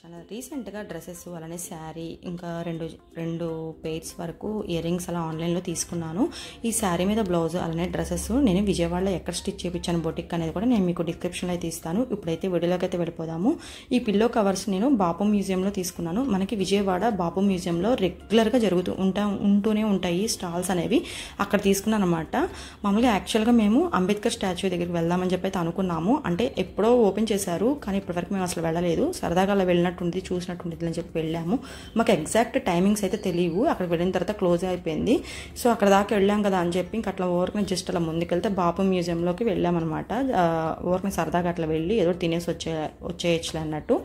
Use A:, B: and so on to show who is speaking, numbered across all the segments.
A: Channel. రీసెంట్గా dresses అలానే శారీ ఇంకా రెండు పెయిర్స్ వరకు ఇయర్ రింగ్స్ అలా ఆన్లైన్లో తీసుకున్నాను. ఈ శారీ మీద బ్లౌజ్ అలానే డ్రెస్సెస్ నేను విజయవాడలో ఎక్కడ స్టిచ్ చేయించాను బొటిక్ అనేది కూడా నేను మీకు డిస్క్రిప్షన్లో అయితే ఇస్తాను. ఇప్పుడైతే వీడియోలోకి అయితే వెళ్ళిపోదాము. ఈ పిల్లో కవర్స్ నేను బాపు మ్యూజియంలో తీసుకున్నాను. మనకి విజయవాడ బాపు మ్యూజియంలో రెగ్యులర్గా ఉంటూనే ఉంటాయి స్టాల్స్ అనేవి. అక్కడ తీసుకున్నాను అనమాట. మామూలుగా యాక్చువల్గా మేము అంబేద్కర్ స్టాచ్యూ దగ్గరికి వెళ్దామని చెప్పి అయితే అనుకున్నాము. అంటే ఎప్పుడో ఓపెన్ చేశారు కానీ ఇప్పటివరకు మేము అసలు వెళ్ళలేదు. సరదాగా అలా వెళ్ళినట్టుంది చూసినట్టుంది అని చెప్పి వెళ్ళాము. మాకు ఎగ్జాక్ట్ టైమింగ్స్ అయితే తెలియవు. అక్కడికి వెళ్ళిన తర్వాత క్లోజ్ అయిపోయింది. సో అక్కడ దాకా వెళ్ళాం కదా అని చెప్పి ఇంక అట్లా ఊరికి జస్ట్ అలా ముందుకెళ్తే బాపు మ్యూజియంలోకి వెళ్ళామన్నమాట. ఊరికి సరదాగా అట్లా వెళ్ళి ఏదో తినేసి వచ్చేయచ్చులే అన్నట్టు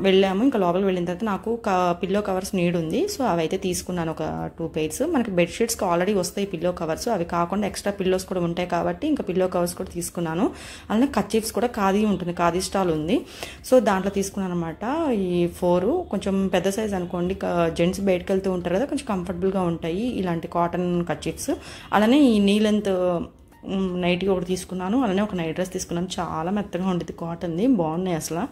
A: వెళ్ళాము. ఇంకా లోపలికి వెళ్ళిన తర్వాత నాకు పిల్లో కవర్స్ నీడ్ ఉంది. సో అవి అయితే తీసుకున్నాను ఒక 2 పెయిర్స్. మనకి బెడ్షీట్స్కి ఆల్రెడీ వస్తాయి పిల్లో కవర్స్. అవి కాకుండా ఎక్స్ట్రా పిల్లోస్ కూడా ఉంటాయి కాబట్టి ఇంకా పిల్లో కవర్స్ కూడా తీసుకున్నాను. అలానే కర్చీఫ్స్ కూడా ఖాదీ ఉంటుంది, ఖాదీ స్టాల్ ఉంది. సో దాంట్లో తీసుకున్నాను అనమాట. ఈ 4 కొంచెం పెద్ద సైజ్ అనుకోండి. జెంట్స్ బయటకు వెళ్తూ ఉంటారు కదా, కొంచెం కంఫర్టబుల్గా ఉంటాయి ఇలాంటి కాటన్ కర్చీఫ్స్. అలానే ఈ నీ లెంత్ నైటీ ఒకటి తీసుకున్నాను. అలానే ఒక నైట్ డ్రెస్ తీసుకున్నాను. చాలా మెత్తగా ఉండేది, కాటన్ది, బాగున్నాయి అసలు.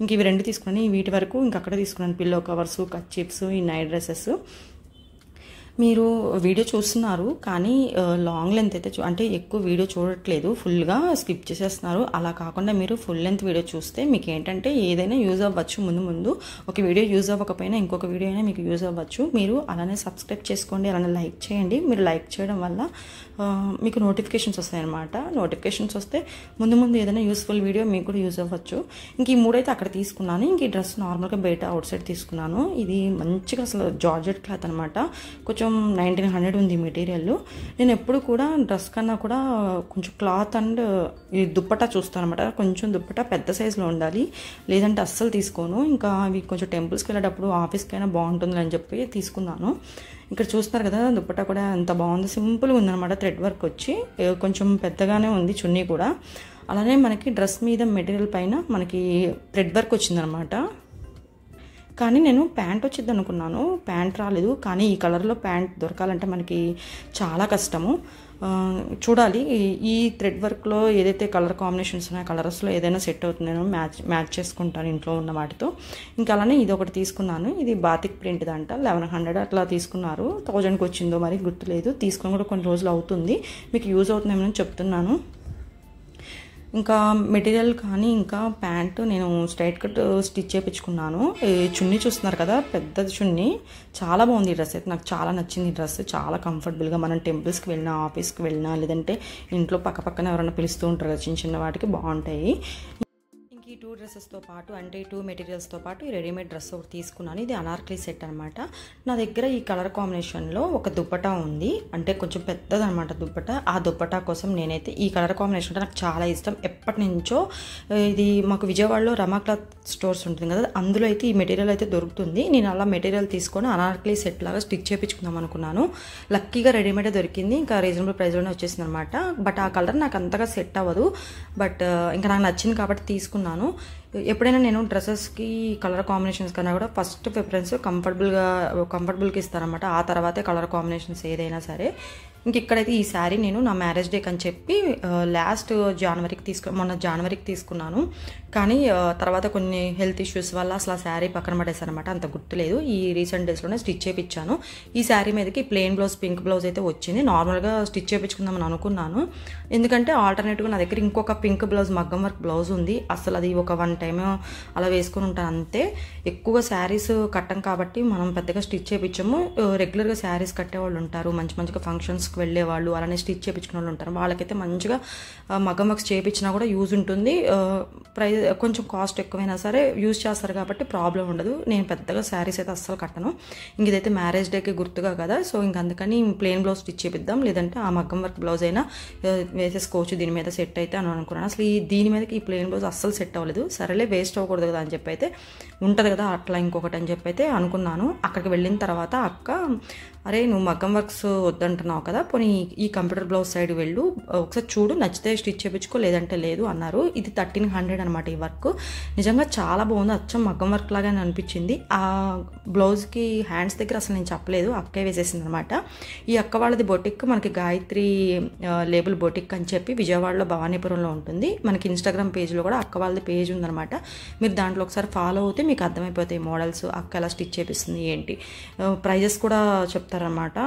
A: ఇంక ఇవి 2 తీసుకున్నాను. వీటి వరకు ఇంక అక్కడ తీసుకున్నాను పిల్లో కవర్స్, కర్చీఫ్స్, ఈ నైట్ డ్రెస్సెస్. మీరు వీడియో చూస్తున్నారు కానీ లాంగ్ లెంత్ అయితే అంటే ఎక్కువ వీడియో చూడట్లేదు, ఫుల్గా స్కిప్ చేసేస్తున్నారు. అలా కాకుండా మీరు ఫుల్ లెంత్ వీడియో చూస్తే మీకు ఏంటంటే ఏదైనా యూజ్ అవ్వచ్చు. ముందు ఒక వీడియో యూజ్ అవ్వకపోయినా ఇంకొక వీడియో అయినా మీకు యూజ్ అవ్వచ్చు. మీరు అలానే సబ్స్క్రైబ్ చేసుకోండి, అలానే లైక్ చేయండి. మీరు లైక్ చేయడం వల్ల మీకు నోటిఫికేషన్స్ వస్తాయి అన్నమాట. నోటిఫికేషన్స్ వస్తే ముందు ఏదైనా యూస్ఫుల్ వీడియో మీకు కూడా యూజ్ అవ్వచ్చు. ఇంక ఈ 3 అయితే అక్కడ తీసుకున్నాను. ఇంక ఈ డ్రెస్ నార్మల్గా బయట అవుట్ సైడ్ తీసుకున్నాను. ఇది మంచిగా అసలు జార్జెట్ క్లాత్ అనమాట. కొంచెం 1900 ఉంది మెటీరియల్. నేను ఎప్పుడు కూడా డ్రెస్ కన్నా కూడా కొంచెం క్లాత్ అండ్ ఈ దుప్పటా చూస్తాను అనమాట. కొంచెం దుప్పటా పెద్ద సైజులో ఉండాలి, లేదంటే అస్సలు తీసుకోను. ఇంకా అవి కొంచెం టెంపుల్స్కి వెళ్ళేటప్పుడు ఆఫీస్కి అయినా బాగుంటుంది అని చెప్పి తీసుకున్నాను. ఇక్కడ చూస్తున్నారు కదా, దుప్పటా కూడా ఎంత బాగుంది, సింపుల్గా ఉందన్నమాట. థ్రెడ్ వర్క్ వచ్చి కొంచెం పెద్దగానే ఉంది చున్నీ కూడా. అలానే మనకి డ్రెస్ మీద మెటీరియల్ పైన మనకి థ్రెడ్ వర్క్ వచ్చిందనమాట. కానీ నేను ప్యాంట్ వచ్చింది అనుకున్నాను, ప్యాంట్ రాలేదు. కానీ ఈ కలర్లో ప్యాంట్ దొరకాలంటే మనకి చాలా కష్టము. చూడాలి ఈ థ్రెడ్ వర్క్లో ఏదైతే కలర్ కాంబినేషన్స్ ఉన్నాయో కలర్స్లో ఏదైనా సెట్ అవుతుంది. నేను మ్యాచ్ చేసుకుంటాను ఇంట్లో ఉన్న వాటితో. ఇంకా అలానే ఇది ఒకటి తీసుకున్నాను. ఇది బాతిక్ ప్రింట్ దంట. 1100 అట్లా తీసుకున్నారు. 1000కి వచ్చిందో మరి గుర్తులేదు. తీసుకొని కూడా కొన్ని రోజులు అవుతుంది. మీకు యూజ్ అవుతుందేమో చెప్తున్నాను. ఇంకా మెటీరియల్ కానీ ఇంకా ప్యాంటు నేను స్ట్రైట్ కట్ స్టిచ్ చేయించుకున్నాను. చున్నీ చూస్తున్నారు కదా, పెద్దది చున్నీ. చాలా బాగుంది ఈ డ్రెస్ అయితే, నాకు చాలా నచ్చింది ఈ డ్రెస్. చాలా కంఫర్టబుల్గా మనం టెంపుల్స్కి వెళ్ళినా, ఆఫీస్కి వెళ్ళినా, లేదంటే ఇంట్లో పక్కన ఎవరైనా పిలుస్తూ ఉంటారు కదా, చిన్న వాటికి బాగుంటాయి. ఈ 2 డ్రెస్సెస్తో పాటు అంటే 2 మెటీరియల్స్తో పాటు ఈ రెడీమేడ్ డ్రెస్ ఒకటి తీసుకున్నాను. ఇది అనార్కలి సెట్ అనమాట. నా దగ్గర ఈ కలర్ కాంబినేషన్లో ఒక దుప్పటా ఉంది, అంటే కొంచెం పెద్దదనమాట దుప్పటా. ఆ దుప్పటా కోసం నేనైతే ఈ కలర్ కాంబినేషన్ అంటే నాకు చాలా ఇష్టం ఎప్పటి నుంచో. ఇది మాకు విజయవాడలో రమా క్లాత్ స్టోర్స్ ఉంటుంది కదా, అందులో అయితే ఈ మెటీరియల్ అయితే దొరుకుతుంది. నేను అలా మెటీరియల్ తీసుకొని అనార్కలి సెట్ లాగా స్టిచ్ చేయించుకుందాం అనుకున్నాను. లక్కీగా రెడీమేడే దొరికింది. ఇంకా రీజనబుల్ ప్రైస్లోనే వచ్చేసింది అనమాట. బట్ ఆ కలర్ నాకు అంతగా సెట్ అవ్వదు. బట్ ఇంకా నాకు నచ్చింది కాబట్టి తీసుకున్నాను. ఎప్పుడైనా నేను డ్రెస్సెస్కి కలర్ కాంబినేషన్స్ కన్నా కూడా ఫస్ట్ ప్రిఫరెన్స్ కంఫర్టబుల్కి ఇస్తారనమాట. ఆ తర్వాతే కలర్ కాంబినేషన్స్ ఏదైనా సరే. ఇంక ఇక్కడైతే ఈ శారీ నేను నా మ్యారేజ్ డేకి అని చెప్పి మొన్న జనవరికి తీసుకున్నాను. కానీ తర్వాత కొన్ని హెల్త్ ఇష్యూస్ వల్ల అసలు ఆ శారీ పక్కన పడేసారనమాట. అంత గుర్తులేదు. ఈ రీసెంట్ డేస్లోనే స్టిచ్ చేయించాను. ఈ శారీ మీదకి ప్లెయిన్ బ్లౌజ్, పింక్ బ్లౌజ్ అయితే వచ్చింది. నార్మల్గా స్టిచ్ చేయించుకుందామని అనుకున్నాను. ఎందుకంటే ఆల్టర్నేటివ్గా నా దగ్గర ఇంకొక పింక్ బ్లౌజ్, మగ్గం వర్క్ బ్లౌజ్ ఉంది. అసలు అది ఒక 1 టైం అలా వేసుకుని ఉంటాను అంతే. ఎక్కువగా శారీస్ కట్టం కాబట్టి మనం పెద్దగా స్టిచ్ చేయించాము. రెగ్యులర్గా శారీస్ కట్టేవాళ్ళు ఉంటారు, మంచిగా ఫంక్షన్స్కి వెళ్ళేవాళ్ళు, అలానే స్టిచ్ చేయించుకునే వాళ్ళు ఉంటారు. వాళ్ళకైతే మంచిగా మగ్గం వర్క్స్ చేయించినా కూడా యూజ్ ఉంటుంది. ప్రైస్ కొంచెం కాస్ట్ ఎక్కువైనా సరే యూజ్ చేస్తారు కాబట్టి ప్రాబ్లం ఉండదు. నేను పెద్దగా శారీస్ అయితే అస్సలు కట్టను. ఇంక ఇదైతే మ్యారేజ్ డేకి గుర్తుగా కదా, సో ఇంక అందుకని ప్లెయిన్ బ్లౌజ్ స్టిచ్ చేపిద్దాం, లేదంటే ఆ మగ్గం వర్క్ బ్లౌజ్ అయినా వేసేసుకోవచ్చు దీని మీద సెట్ అయితే అని అనుకున్నాను. అసలు దీని మీదకి ఈ ప్లెయిన్ బ్లౌజ్ అస్సలు సెట్ అవ్వలేదు. సరేలే వేస్ట్ అవ్వకూడదు కదా అని చెప్పి అయితే ఉంటుంది కదా అట్లా ఇంకొకటి అని చెప్పి అయితే అనుకున్నాను. అక్కడికి వెళ్ళిన తర్వాత అక్క అరే నువ్వు మగ్గం వర్క్స్ వద్దంటున్నావు కదా, పోనీ ఈ కంప్యూటర్ బ్లౌజ్ సైడ్ వెళ్ళు, ఒకసారి చూడు, నచ్చితే స్టిచ్ చేయించుకో, లేదంటే లేదు అన్నారు. ఇది 1300 అనమాట ఈ వర్క్. నిజంగా చాలా బాగుంది, అచ్చం మగ్గం వర్క్ లాగానే అనిపించింది. ఆ బ్లౌజ్కి హ్యాండ్స్ దగ్గర అసలు నేను చెప్పలేదు, అక్కే వేసేసింది అనమాట. ఈ అక్క వాళ్ళది బొటిక్ మనకి గాయత్రి లేబుల్ బొటిక్ అని చెప్పి విజయవాడలో భవానీపురంలో ఉంటుంది. మనకి ఇన్స్టాగ్రామ్ పేజ్లో కూడా అక్క వాళ్ళది పేజ్ ఉందనమాట. మీరు దాంట్లో ఒకసారి ఫాలో అవుతే మీకు అర్థమైపోతాయి మోడల్స్, అక్క ఎలా స్టిచ్ చేపిస్తుంది ఏంటి, ప్రైజెస్ కూడా చెప్తారనమాట.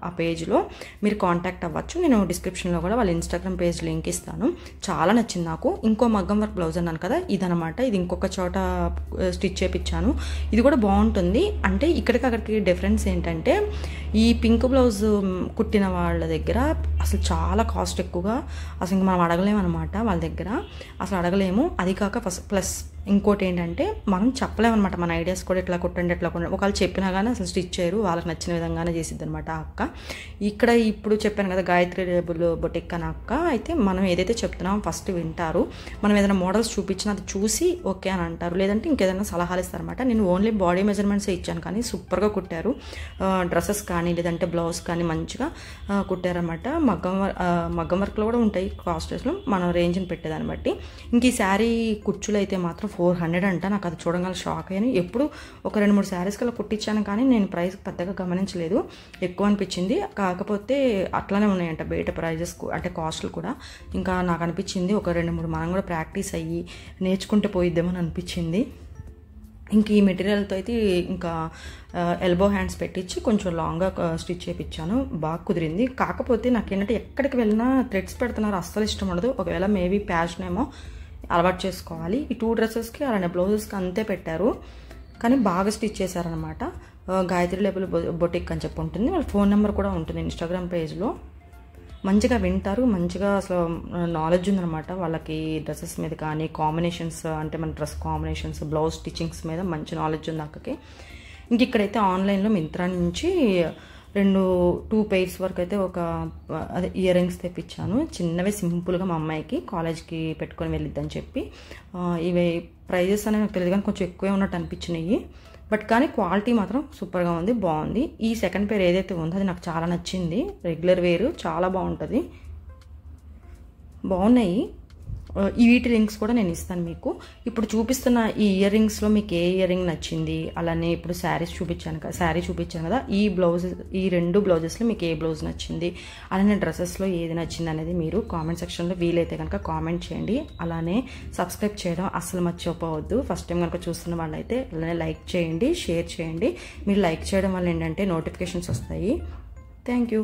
A: ఆ పేజ్లో మీరు కాంటాక్ట్ అవ్వచ్చు. నేను డిస్క్రిప్షన్లో కూడా వాళ్ళ ఇన్స్టాగ్రామ్ పేజ్ లింక్ ఇస్తాను. చాలా నచ్చింది నాకు. ఇంకో మగ్గం వర్క్ బ్లౌజ్ అన్నాను కదా, ఇదనమాట. ఇది ఇంకొక చోట స్టిచ్ చేయించాను. ఇది కూడా బాగుంటుంది. అంటే ఇక్కడికి అక్కడికి డిఫరెన్స్ ఏంటంటే ఈ పింక్ బ్లౌజ్ కుట్టిన వాళ్ళ దగ్గర అసలు చాలా కాస్ట్ ఎక్కువగా, అసలు ఇంక మనం అడగలేము అనమాట వాళ్ళ దగ్గర, అసలు అడగలేము. అది కాక ప్లస్ ఇంకోటి ఏంటంటే మనం చెప్పలేమన్నమాట మన ఐడియాస్ కూడా ఇట్లా కుట్టండి ఎట్లా కుట్టండి, ఒకవేళ చెప్పినా కానీ అసలు స్టిచ్ చేయరు, వాళ్ళకి నచ్చిన విధంగానే చేసిద్ది అనమాట ఆ అక్క. ఇక్కడ ఇప్పుడు చెప్పాను కదా గాయత్రి లేబుల్ బొటిక్ అని అక్క, అయితే మనం ఏదైతే చెప్తున్నామో ఫస్ట్ వింటారు. మనం ఏదైనా మోడల్స్ చూపించినా అది చూసి ఓకే అని అంటారు, లేదంటే ఇంకేదైనా సలహాలు ఇస్తారనమాట. నేను ఓన్లీ బాడీ మెజర్మెంట్సే ఇచ్చాను కానీ సూపర్గా కుట్టారు. డ్రెస్సెస్ కానీ లేదంటే బ్లౌజ్ కానీ మంచిగా కుట్టారనమాట. మగ్గం వర్క్లో కూడా ఉంటాయి కాస్టెస్లో, మనం రేంజ్ని పెట్టేదాన్ని బట్టి. ఇంక ఈ శారీ కుర్చులు అయితే మాత్రం 400 అంట. నాకు అది చూడగానే షాక్ అయ్యాను. ఎప్పుడు ఒక 2-3 శారీస్ కల్లా కుట్టించాను కానీ నేను ప్రైస్ పెద్దగా గమనించలేదు, ఎక్కువ అనిపించింది. కాకపోతే అట్లానే ఉన్నాయంట బయట ప్రైజెస్ అంటే కాస్ట్లు కూడా. ఇంకా నాకు అనిపించింది ఒక 2-3 మనం కూడా ప్రాక్టీస్ అయ్యి నేర్చుకుంటే పోయిద్దామని అనిపించింది. ఇంక ఈ మెటీరియల్తో అయితే ఇంకా ఎల్బో హ్యాండ్స్ పెట్టించి కొంచెం లాంగ్గా స్టిచ్ చేయించాను, బాగా కుదిరింది. కాకపోతే నాకేంటంటే ఎక్కడికి వెళ్ళినా థ్రెడ్స్ పెడుతున్నారు, అస్సలు ఇష్టం ఉండదు. ఒకవేళ మేబీ ప్యాషన్ ఏమో అలవాటు చేసుకోవాలి. ఈ 2 డ్రెస్సెస్కి అలానే బ్లౌజెస్కి అంతే పెట్టారు కానీ బాగా స్టిచ్ చేశారనమాట. గాయత్రి లేబుల్ బొటిక్ అని చెప్పి ఉంటుంది, వాళ్ళ ఫోన్ నెంబర్ కూడా ఉంటుంది ఇన్స్టాగ్రామ్ పేజ్లో. మంచిగా వింటారు, మంచిగా అసలు నాలెడ్జ్ ఉందనమాట వాళ్ళకి. డ్రెస్సెస్ మీద కానీ కాంబినేషన్స్, అంటే మన డ్రెస్ కాంబినేషన్స్, బ్లౌజ్ స్టిచ్చింగ్స్ మీద మంచి నాలెడ్జ్ ఉంది అక్కకి. ఇంక ఇక్కడైతే ఆన్లైన్లో మింత్రా నుంచి 2 పెయిర్స్ వరకు అయితే అదే ఇయర్ రింగ్స్ తెప్పించాను. చిన్నవే సింపుల్గా మా అమ్మాయికి కాలేజ్కి పెట్టుకొని వెళ్ళిద్దని చెప్పి. ఇవి ప్రైజెస్ అనేవి నాకు తెలియదు కానీ కొంచెం ఎక్కువే ఉన్నట్టు అనిపించినాయి. బట్ కానీ క్వాలిటీ మాత్రం సూపర్గా ఉంది, బాగుంది. ఈ సెకండ్ పేర్ ఏదైతే ఉందో అది నాకు చాలా నచ్చింది. రెగ్యులర్ వేరు చాలా బాగుంటుంది, బాగున్నాయి. వీటి రింగ్స్ కూడా నేను ఇస్తాను మీకు. ఇప్పుడు చూపిస్తున్న ఈ ఇయర్ రింగ్స్లో మీకు ఏ ఇయర్ రింగ్ నచ్చింది, అలానే ఇప్పుడు శారీ చూపించాను కదా, ఈ 2 బ్లౌజెస్లో మీకు ఏ బ్లౌజ్ నచ్చింది, అలానే డ్రెస్సెస్లో ఏది నచ్చింది అనేది మీరు కామెంట్ సెక్షన్లో వీలైతే కనుక కామెంట్ చేయండి. అలానే సబ్స్క్రైబ్ చేయడం అస్సలు మర్చిపోవద్దు. ఫస్ట్ టైం కనుక చూస్తున్న వాళ్ళైతే అలానే లైక్ చేయండి, షేర్ చేయండి. మీరు లైక్ చేయడం వల్ల ఏంటంటే నోటిఫికేషన్స్ వస్తాయి. Thank you.